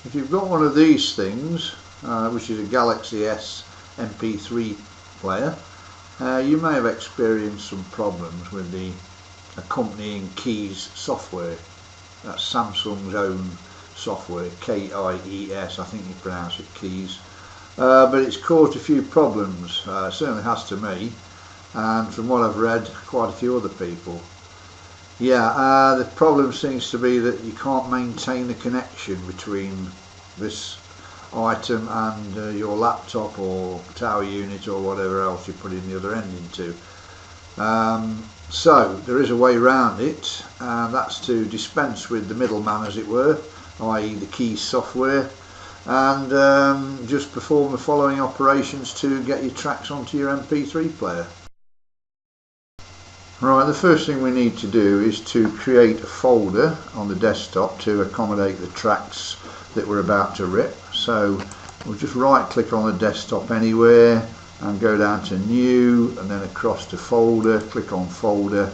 If you've got one of these things, which is a Galaxy S MP3 player, you may have experienced some problems with the accompanying KIES software. That's Samsung's own software, KIES, I think you pronounce it KIES. But it's caused a few problems, certainly has to me, and from what I've read, quite a few other people. Yeah, the problem seems to be that you can't maintain the connection between this item and your laptop or tower unit or whatever else you put in the other end into. So there is a way around it, and that's to dispense with the middleman, as it were, i.e. the KIES software, and just perform the following operations to get your tracks onto your MP3 player. Right, the first thing we need to do is to create a folder on the desktop to accommodate the tracks that we're about to rip. So we'll just right click on the desktop anywhere and go down to new and then across to folder, click on folder,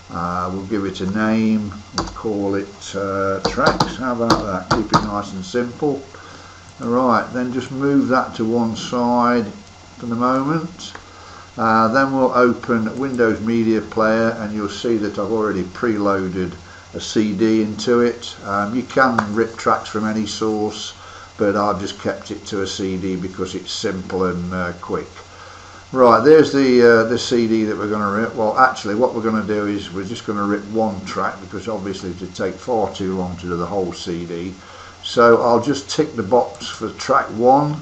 we'll give it a name, we'll call it tracks, how about that, keep it nice and simple. Alright, then just move that to one side for the moment. Then we'll open Windows Media Player and you'll see that I've already preloaded a CD into it. You can rip tracks from any source, but I've just kept it to a CD because it's simple and quick. Right, there's the CD that we're going to rip. Well, actually what we're going to do is we're just going to rip one track because obviously it would take far too long to do the whole CD. So I'll just tick the box for track 1.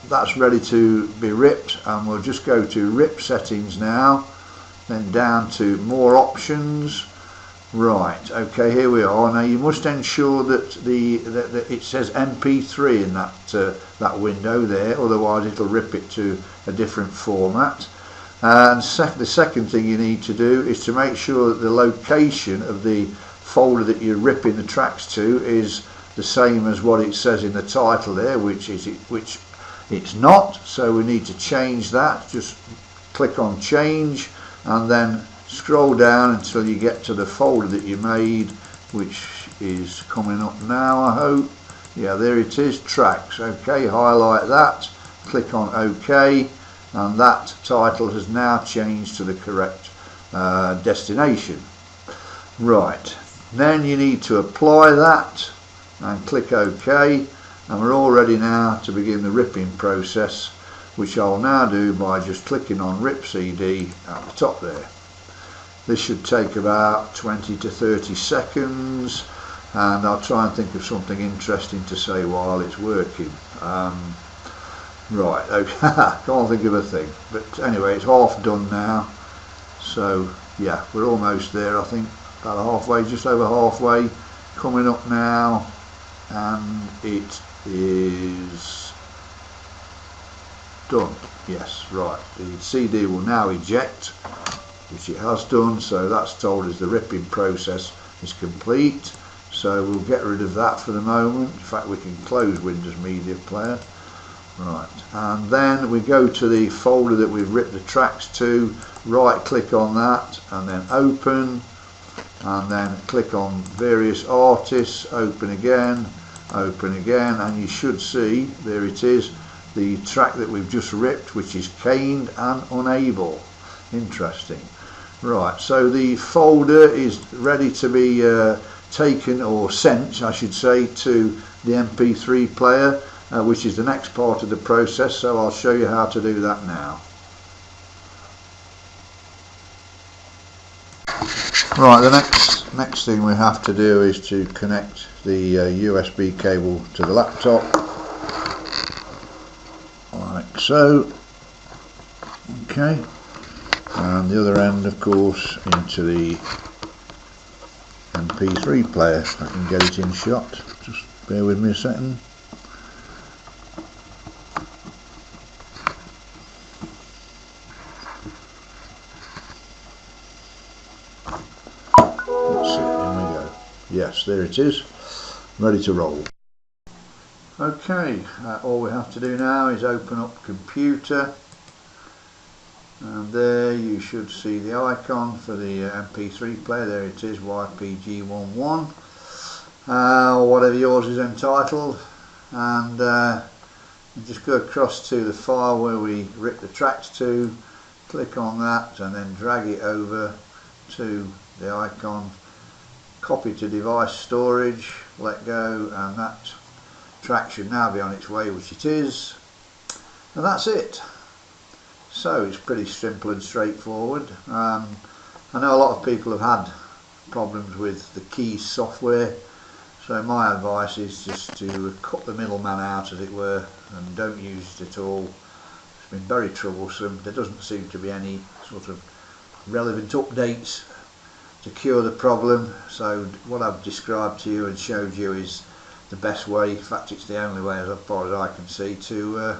That's ready to be ripped, and we'll just go to rip settings now, then down to more options. Right, okay, here we are. Now you must ensure that it says MP3 in that window there, otherwise it'll rip it to a different format. And the second thing you need to do is to make sure that the location of the folder that you're ripping the tracks to is the same as what it says in the title there, which it's not, so we need to change that. Just click on change and then scroll down until you get to the folder that you made, which is coming up now, I hope. Yeah, there it is, tracks. Okay, highlight that, click on OK, and that title has now changed to the correct destination. Right, then you need to apply that and click OK, and we're all ready now to begin the ripping process, which I'll now do by just clicking on Rip CD at the top there. This should take about 20 to 30 seconds, and I'll try and think of something interesting to say while it's working. Right, okay, can't think of a thing, but anyway, it's half done now, so yeah, we're almost there, I think, about halfway, just over halfway, coming up now, and it is done. Yes, right, the CD will now eject, which it has done, so that's told us the ripping process is complete. So we'll get rid of that for the moment. In fact, we can close Windows Media Player. Right, and then we go to the folder that we've ripped the tracks to, right click on that and then open, and then click on various artists, open again, and you should see, there it is, the track that we've just ripped, which is Caned and Unable. Interesting. Right, so the folder is ready to be taken, or sent I should say, to the MP3 player, which is the next part of the process, so I'll show you how to do that now. Right, the next thing we have to do is to connect the USB cable to the laptop, like so. Okay, and the other end, of course, into the MP3 player. I can get it in shot, just bear with me a second. That's it, here we go. Yes, there it is, ready to roll. Okay, all we have to do now is open up computer, and there you should see the icon for the MP3 player. There it is, YPG11. or whatever yours is entitled, and just go across to the file where we rip the tracks to, click on that and then drag it over to the icon, copy to device storage, let go, and that track should now be on its way, which it is, and that's it. So it's pretty simple and straightforward. I know a lot of people have had problems with the KIES software, so my advice is just to cut the middleman out, as it were, and don't use it at all. It's been very troublesome. There doesn't seem to be any sort of relevant updates to cure the problem, so what I've described to you and showed you is the best way. In fact, it's the only way, as far as I can see, to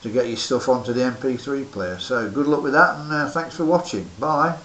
get your stuff onto the MP3 player. So good luck with that, and thanks for watching. Bye.